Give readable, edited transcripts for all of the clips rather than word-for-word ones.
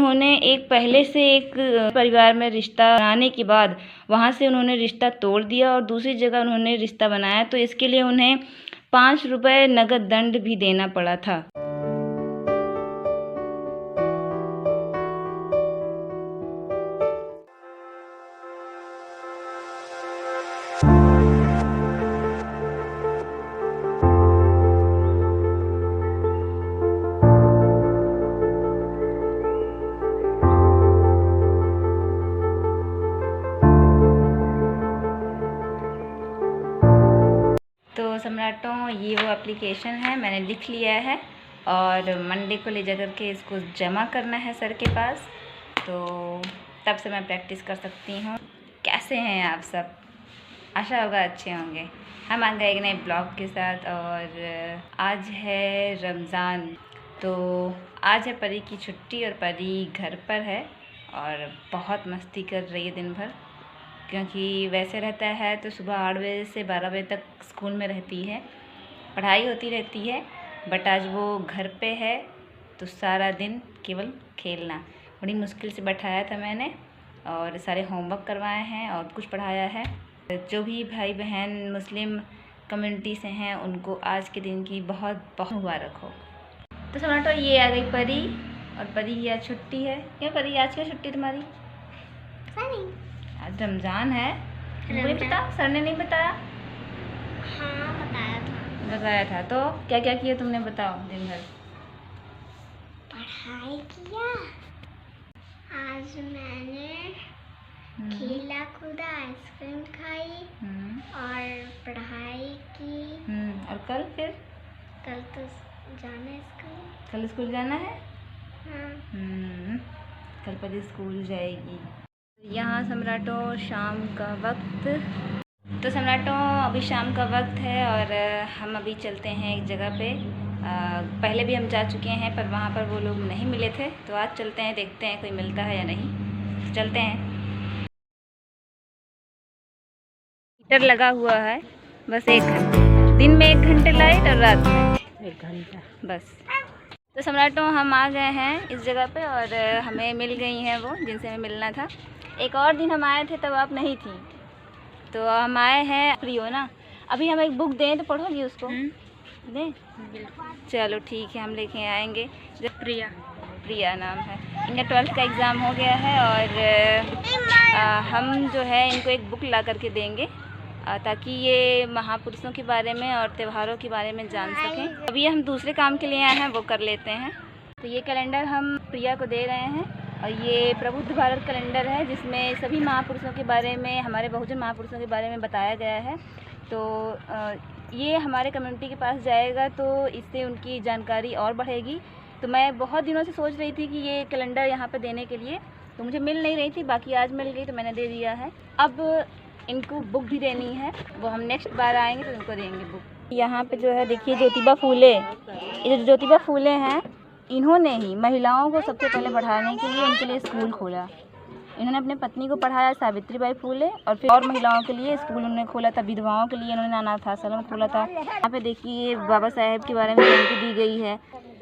उन्होंने एक पहले से एक परिवार में रिश्ता बनाने के बाद वहाँ से उन्होंने रिश्ता तोड़ दिया और दूसरी जगह उन्होंने रिश्ता बनाया, तो इसके लिए उन्हें 5 रुपये नगद दंड भी देना पड़ा था। तो सम्राटों, ये वो एप्लीकेशन है, मैंने लिख लिया है और मंडे को ले जा कर के इसको जमा करना है सर के पास, तो तब से मैं प्रैक्टिस कर सकती हूँ। कैसे हैं आप सब? आशा होगा अच्छे होंगे। हम आ गए एक नए ब्लॉग के साथ और आज है रमज़ान, तो आज है परी की छुट्टी और परी घर पर है और बहुत मस्ती कर रही है दिन भर, क्योंकि वैसे रहता है तो सुबह 8 बजे से 12 बजे तक स्कूल में रहती है, पढ़ाई होती रहती है, बट आज वो घर पे है तो सारा दिन केवल खेलना। बड़ी मुश्किल से बैठाया था मैंने और सारे होमवर्क करवाए हैं और कुछ पढ़ाया है। जो भी भाई बहन मुस्लिम कम्युनिटी से हैं उनको आज के दिन की बहुत बहुत मुबारक हो। तो सम्राटो, ये आ गई परी और परी की आज छुट्टी है। क्या परी, आज क्या छुट्टी तुम्हारी? आज रमज़ान है। तुमको नहीं पता? सर ने नहीं बताया? हाँ, बताया था। तो क्या क्या किया तुमने, बताओ दिन भर? पढ़ाई किया। आज मैंने खेला कूदा, आइसक्रीम खाई और पढ़ाई की। और कल फिर? कल तो जाना है स्कूल। कल स्कूल जाना है? हाँ। कल पर स्कूल जाएगी। यहाँ सम्राटों शाम का वक्त, तो सम्राटों अभी शाम का वक्त है और हम अभी चलते हैं एक जगह पे। पहले भी हम जा चुके हैं पर वहाँ पर वो लोग नहीं मिले थे, तो आज चलते हैं, देखते हैं कोई मिलता है या नहीं। तो चलते हैं। मीटर लगा हुआ है, बस 1 घंटे, दिन में 1 घंटे लाइट और रात में 1 घंटा बस। तो सम्राटों हम आ गए हैं इस जगह पे और हमें मिल गई हैं वो जिनसे हमें मिलना था। एक और दिन हम आए थे तब आप नहीं थी, तो हम आए हैं। फ्री हो ना? अभी हम एक बुक दें तो पढ़ोगी उसको? दें? चलो ठीक है, हम लेके आएंगे। जब प्रिया नाम है इनका, 12th का एग्ज़ाम हो गया है और हम जो है इनको एक बुक ला करके देंगे ताकि ये महापुरुषों के बारे में और त्योहारों के बारे में जान सकें। अभी हम दूसरे काम के लिए आए हैं, वो कर लेते हैं। तो ये कैलेंडर हम प्रिया को दे रहे हैं और ये प्रबुद्ध भारत कैलेंडर है जिसमें सभी महापुरुषों के बारे में, हमारे बहुजन महापुरुषों के बारे में बताया गया है। तो ये हमारे कम्युनिटी के पास जाएगा तो इससे उनकी जानकारी और बढ़ेगी। तो मैं बहुत दिनों से सोच रही थी कि ये कैलेंडर यहाँ पे देने के लिए, तो मुझे मिल नहीं रही थी, बाकी आज मिल गई तो मैंने दे दिया है। अब इनको बुक भी देनी है, वो हम नेक्स्ट बार आएंगे तो इनको देंगे बुक। यहाँ पे जो है देखिए ज्योतिबा फूले, ये जो ज्योतिबा फूले हैं इन्होंने ही महिलाओं को सबसे पहले पढ़ाने के लिए उनके लिए स्कूल खोला। इन्होंने अपने पत्नी को पढ़ाया, सावित्रीबाई फूले, और फिर और महिलाओं के लिए स्कूल उन्होंने खोला था। विधवाओं के लिए इन्होंने अनाथ आश्रम खोला था। यहाँ पे देखिए बाबा साहेब के बारे में जानकारी दी गई है।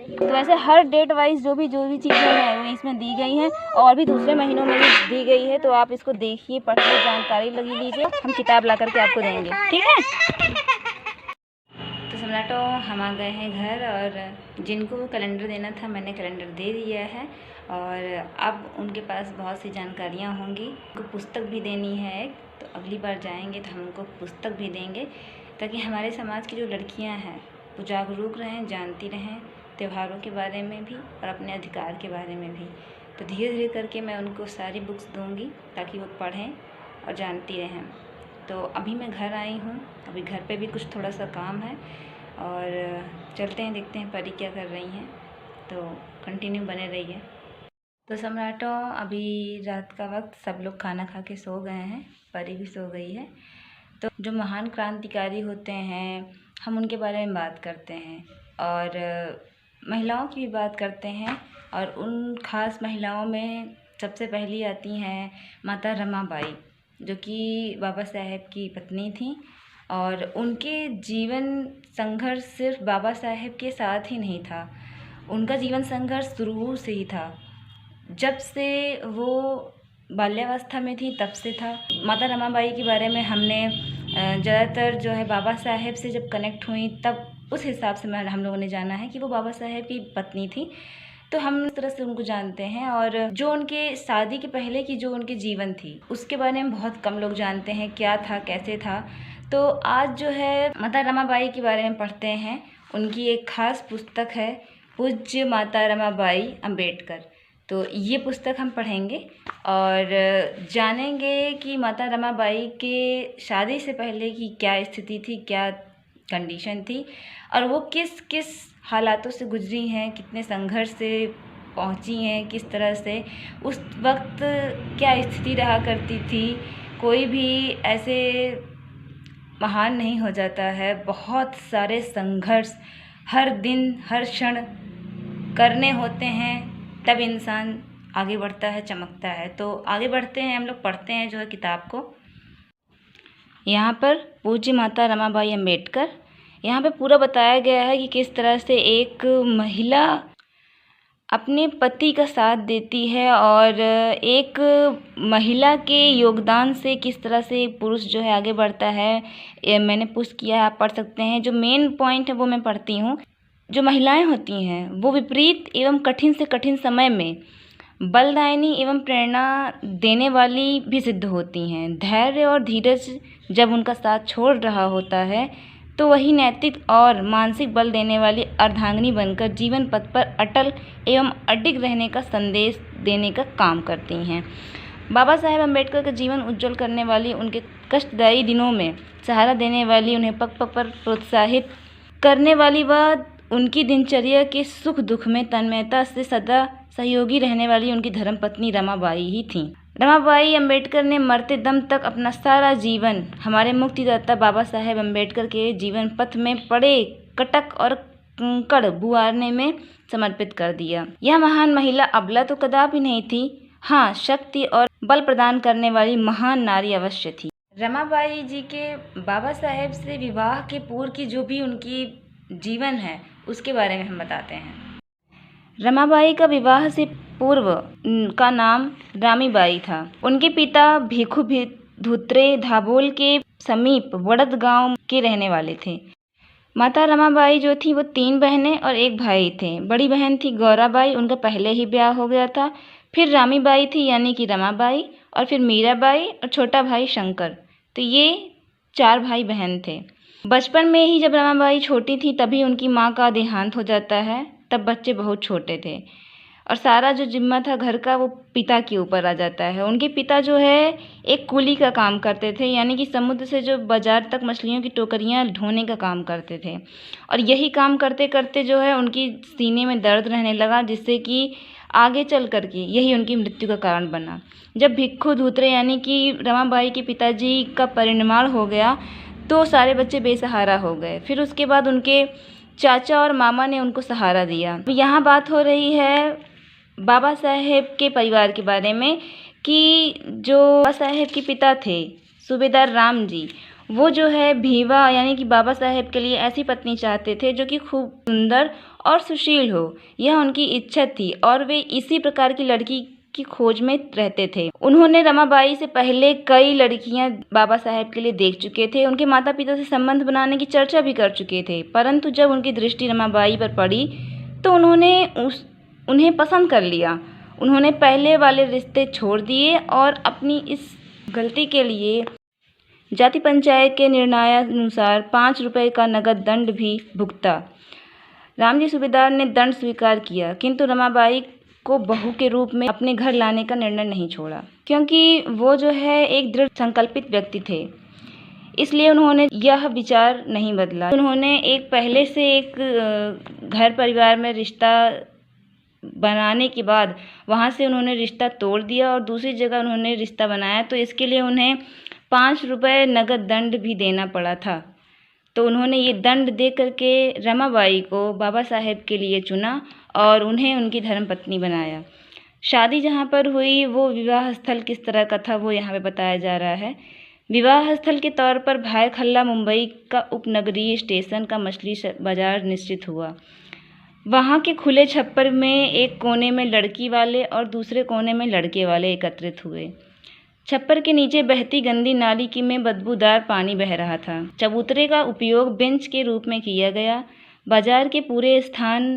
तो ऐसे हर डेट वाइज जो भी चीज़ें हैं वो इसमें दी गई हैं और भी दूसरे महीनों में भी दी गई है। तो आप इसको देखिए, पढ़िए, जानकारी लगी लीजिए। हम किताब ला करके आपको देंगे, ठीक है? तो सम्राटों हम आ गए हैं घर और जिनको कैलेंडर देना था मैंने कैलेंडर दे दिया है और अब उनके पास बहुत सी जानकारियाँ होंगी। उनको पुस्तक भी देनी है, तो अगली बार जाएंगे तो हम उनको पुस्तक भी देंगे ताकि हमारे समाज की जो लड़कियां हैं वो जागरूक रहें, जानती रहें त्योहारों के बारे में भी और अपने अधिकार के बारे में भी। तो धीरे धीरे करके मैं उनको सारी बुक्स दूँगी ताकि वो पढ़ें और जानती रहें। तो अभी मैं घर आई हूँ, अभी घर पे भी कुछ थोड़ा सा काम है और चलते हैं, देखते हैं परी क्या कर रही हैं। तो कंटिन्यू बने रहिए। तो सम्राटों अभी रात का वक्त, सब लोग खाना खा के सो गए हैं, परी भी सो गई है। तो जो महान क्रांतिकारी होते हैं हम उनके बारे में बात करते हैं और महिलाओं की भी बात करते हैं और उन खास महिलाओं में सबसे पहली आती हैं माता रमाबाई, जो कि बाबा साहेब की पत्नी थी और उनके जीवन संघर्ष सिर्फ बाबा साहेब के साथ ही नहीं था, उनका जीवन संघर्ष शुरू से ही था। जब से वो बाल्यावस्था में थी तब से था। माता रमाबाई के बारे में हमने ज़्यादातर जो है बाबा साहेब से जब कनेक्ट हुई तब उस हिसाब से हम लोगों ने जाना है कि वो बाबा साहेब की पत्नी थी, तो हम इस तरह से उनको जानते हैं। और जो उनके शादी के पहले की जो उनके जीवन थी उसके बारे में बहुत कम लोग जानते हैं, क्या था कैसे था। तो आज जो है माता रमाबाई के बारे में पढ़ते हैं। उनकी एक ख़ास पुस्तक है पूज्य माता रमाबाई अम्बेडकर। तो ये पुस्तक हम पढ़ेंगे और जानेंगे कि माता रमाबाई के शादी से पहले की क्या स्थिति थी, क्या कंडीशन थी, और वो किस किस हालातों से गुजरी हैं, कितने संघर्ष से पहुंची हैं, किस तरह से उस वक्त क्या स्थिति रहा करती थी। कोई भी ऐसे महान नहीं हो जाता है, बहुत सारे संघर्ष हर दिन हर क्षण करने होते हैं, तब इंसान आगे बढ़ता है, चमकता है। तो आगे बढ़ते हैं, हम लोग पढ़ते हैं जो है किताब को। यहाँ पर पूज्य माता रमाबाई अम्बेडकर, यहाँ पे पूरा बताया गया है कि किस तरह से एक महिला अपने पति का साथ देती है और एक महिला के योगदान से किस तरह से पुरुष जो है आगे बढ़ता है। ये मैंने पुष्ट किया है, आप पढ़ सकते हैं। जो मेन पॉइंट है वो मैं पढ़ती हूँ। जो महिलाएं होती हैं वो विपरीत एवं कठिन से कठिन समय में बलदायिनी एवं प्रेरणा देने वाली भी सिद्ध होती हैं। धैर्य और धीरज जब उनका साथ छोड़ रहा होता है तो वही नैतिक और मानसिक बल देने वाली अर्धांगिनी बनकर जीवन पथ पर अटल एवं अडिग रहने का संदेश देने का काम करती हैं। बाबा साहेब अम्बेडकर का जीवन उज्जवल करने वाली, उनके कष्टदायी दिनों में सहारा देने वाली, उन्हें पग पग पर प्रोत्साहित करने वाली व उनकी दिनचर्या के सुख दुख में तन्मयता से सदा सहयोगी रहने वाली उनकी धर्मपत्नी रमाबाई ही थीं। रमाबाई अम्बेडकर ने मरते दम तक अपना सारा जीवन हमारे मुक्तिदाता बाबा साहेब अम्बेडकर के जीवन पथ में पड़े कटक और कंकड़ बुआरने में समर्पित कर दिया। यह महान महिला अबला तो कदापि नहीं थी, हाँ, शक्ति और बल प्रदान करने वाली महान नारी अवश्य थी। रमाबाई जी के बाबा साहेब से विवाह के पूर्व की जो भी उनकी जीवन है उसके बारे में हम बताते हैं। रमाबाई का विवाह से पूर्व का नाम रामीबाई था। उनके पिता भिखु धुत्रे धाबोल के समीप वड़द गांव के रहने वाले थे। माता रमाबाई जो थी वो 3 बहनें और 1 भाई थे। बड़ी बहन थी गौराबाई, उनका पहले ही ब्याह हो गया था। फिर रामीबाई थी यानी कि रमाबाई, और फिर मीराबाई और छोटा भाई शंकर। तो ये 4 भाई बहन थे। बचपन में ही जब रमाबाई छोटी थी तभी उनकी माँ का देहांत हो जाता है। तब बच्चे बहुत छोटे थे और सारा जो जिम्मा था घर का वो पिता के ऊपर आ जाता है। उनके पिता जो है एक कुली का काम करते थे, यानी कि समुद्र से जो बाजार तक मछलियों की टोकरियाँ ढोने का काम करते थे। और यही काम करते करते जो है उनकी सीने में दर्द रहने लगा, जिससे कि आगे चल कर के यही उनकी मृत्यु का कारण बना। जब भिक्खु धूतरे यानी कि रमाबाई के पिताजी का परिनिर्वाण हो गया तो सारे बच्चे बेसहारा हो गए। फिर उसके बाद उनके चाचा और मामा ने उनको सहारा दिया। यहाँ बात हो रही है बाबा साहेब के परिवार के बारे में कि जो बाबा साहेब के पिता थे सूबेदार राम जी, वो जो है भीवा यानी कि बाबा साहेब के लिए ऐसी पत्नी चाहते थे जो कि खूब सुंदर और सुशील हो। यह उनकी इच्छा थी और वे इसी प्रकार की लड़की की खोज में रहते थे। उन्होंने रमाबाई से पहले कई लड़कियां बाबा साहेब के लिए देख चुके थे। उनके माता पिता से संबंध बनाने की चर्चा भी कर चुके थे, परंतु जब उनकी दृष्टि रमाबाई पर पड़ी तो उन्हें पसंद कर लिया। उन्होंने पहले वाले रिश्ते छोड़ दिए और अपनी इस गलती के लिए जाति पंचायत के निर्णयानुसार 5 रुपये का नगद दंड भी भुगता। रामजी सूबेदार ने दंड स्वीकार किया, किंतु रमाबाई को बहू के रूप में अपने घर लाने का निर्णय नहीं छोड़ा, क्योंकि वो जो है एक दृढ़ संकल्पित व्यक्ति थे। इसलिए उन्होंने यह विचार नहीं बदला। उन्होंने पहले से एक घर परिवार में रिश्ता बनाने के बाद वहाँ से उन्होंने रिश्ता तोड़ दिया और दूसरी जगह उन्होंने रिश्ता बनाया, तो इसके लिए उन्हें 5 रुपये नगद दंड भी देना पड़ा था। तो उन्होंने ये दंड दे करके रमाबाई को बाबा साहेब के लिए चुना और उन्हें उनकी धर्मपत्नी बनाया। शादी जहाँ पर हुई वो विवाह स्थल किस तरह का था वो यहाँ पे बताया जा रहा है। विवाह स्थल के तौर पर भायखला मुंबई का उपनगरीय स्टेशन का मछली बाजार निश्चित हुआ। वहाँ के खुले छप्पर में एक कोने में लड़की वाले और दूसरे कोने में लड़के वाले एकत्रित हुए। छप्पर के नीचे बहती गंदी नाली की में बदबूदार पानी बह रहा था। चबूतरे का उपयोग बेंच के रूप में किया गया। बाजार के पूरे स्थान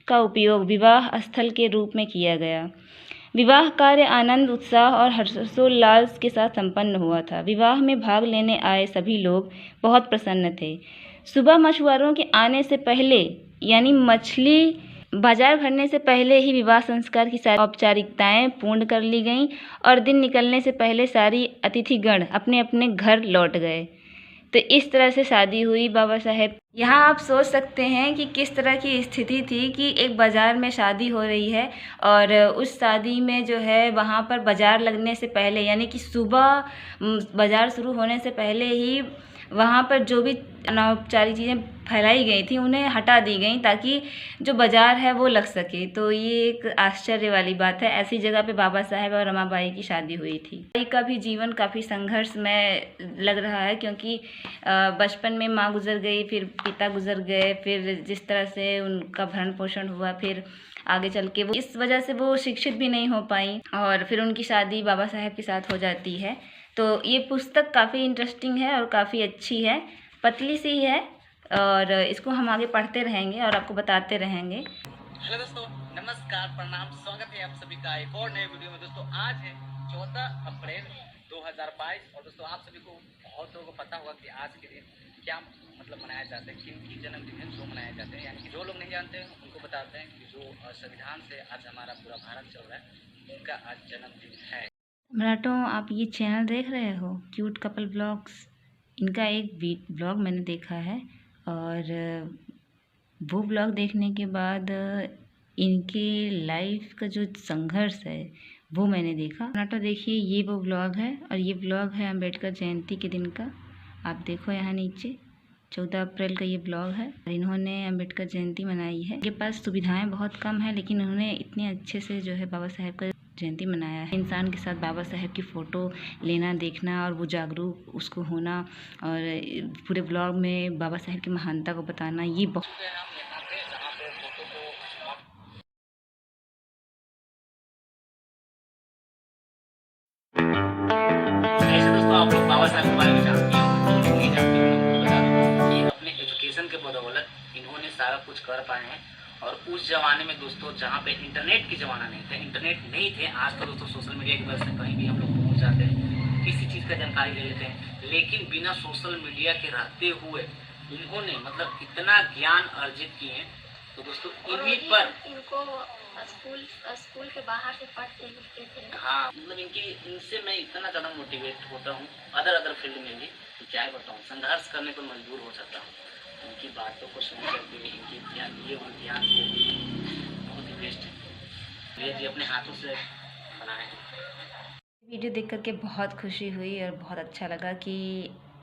का उपयोग विवाह स्थल के रूप में किया गया। विवाह कार्य आनंद, उत्साह और हर्षोल्लास के साथ संपन्न हुआ था। विवाह में भाग लेने आए सभी लोग बहुत प्रसन्न थे। सुबह मछुआरों के आने से पहले, यानी मछली बाजार भरने से पहले ही विवाह संस्कार की सारी औपचारिकताएं पूर्ण कर ली गईं और दिन निकलने से पहले सारी अतिथिगण अपने अपने घर लौट गए। तो इस तरह से शादी हुई बाबा साहेब। यहाँ आप सोच सकते हैं कि किस तरह की स्थिति थी कि एक बाज़ार में शादी हो रही है और उस शादी में जो है वहाँ पर बाज़ार लगने से पहले, यानी कि सुबह बाज़ार शुरू होने से पहले ही वहाँ पर जो भी अनौपचारिक चीज़ें फैलाई गई थी उन्हें हटा दी गई ताकि जो बाज़ार है वो लग सके। तो ये एक आश्चर्य वाली बात है। ऐसी जगह पे बाबा साहेब और रमाबाई की शादी हुई थी। बाई का भी जीवन काफ़ी संघर्षमय लग रहा है क्योंकि बचपन में माँ गुजर गई, फिर पिता गुजर गए, फिर जिस तरह से उनका भरण पोषण हुआ, फिर आगे चल के वो इस वजह से वो शिक्षित भी नहीं हो पाई और फिर उनकी शादी बाबा साहेब के साथ हो जाती है। तो ये पुस्तक काफ़ी इंटरेस्टिंग है और काफ़ी अच्छी है, पतली सी है और इसको हम आगे पढ़ते रहेंगे और आपको बताते रहेंगे। हेलो दोस्तों, नमस्कार, प्रणाम, स्वागत है आप सभी का एक और नए वीडियो में। दोस्तों आज है 14 अप्रैल 2022 और दोस्तों आप सभी को बहुत लोगों को पता होगा कि आज के दिन क्या मतलब मनाया जाता है, किन की जन्मदिन है जो मनाया जाते हैं। यानी कि जो लोग नहीं जानते हैं उनको बताते हैं कि जो संविधान से आज हमारा पूरा भारत चल रहा है उनका आज जन्मदिन है। मराठों, आप ये चैनल देख रहे हो क्यूट कपल ब्लॉग्स। इनका एक ब्लॉग मैंने देखा है और वो ब्लॉग देखने के बाद इनके लाइफ का जो संघर्ष है वो मैंने देखा। मराठों देखिए, ये वो ब्लॉग है और ये ब्लॉग है अम्बेडकर जयंती के दिन का। आप देखो यहाँ नीचे 14 अप्रैल का ये ब्लॉग है और इन्होंने अम्बेडकर जयंती मनाई है। इनके पास सुविधाएं बहुत कम है लेकिन उन्होंने इतने अच्छे से जो है बाबा साहेब का जयंती मनाया है। इंसान के साथ बाबा साहेब की फ़ोटो लेना, देखना और वो जागरूक उसको होना और पूरे ब्लॉग में बाबा साहेब की महानता को बताना, ये बहुत ऐसे दोस्तों आप लोग बाबा साहब के बारे में जानते हो, नहीं जानते हो मैं बता दूं कि अपने एजुकेशन के बदौलत इन्होंने सारा कुछ कर पाए हैं। और उस जमाने में दोस्तों जहाँ पे इंटरनेट की ज़माना नहीं था, इंटरनेट नहीं थे, आज तो दोस्तों सोशल मीडिया की वजह से कहीं भी हम लोग पहुँच जाते हैं, किसी चीज़ का जानकारी ले लेते हैं। लेकिन बिना सोशल मीडिया के रहते हुए इन्होंने मतलब इतना ज्ञान अर्जित किए हैं। तो दोस्तों इन्हीं पर इनको स्कूल के बाहर से पढ़ते लिखते थे। हाँ, मतलब इनसे मैं इतना ज़्यादा मोटिवेट होता हूँ अदर फील्ड में भी, तो क्या बताऊँ, संघर्ष करने पर मजबूर हो जाता हूँ। इनकी बातों को सुन करके, इनकी ज्ञान को बहुत ही बेस्ट है। ये जी अपने हाथों से बनाए हैं। वीडियो देख करके बहुत खुशी हुई और बहुत अच्छा लगा कि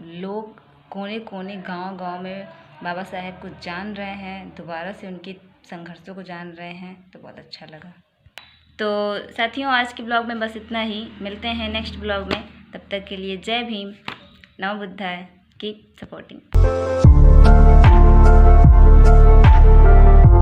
लोग कोने कोने गांव में बाबा साहेब को जान रहे हैं, दोबारा से उनके संघर्षों को जान रहे हैं, तो बहुत अच्छा लगा। तो साथियों, आज के ब्लॉग में बस इतना ही। मिलते हैं नेक्स्ट ब्लॉग में, तब तक के लिए जय भीम, नमो बुद्धाय, कीप सपोर्टिंग।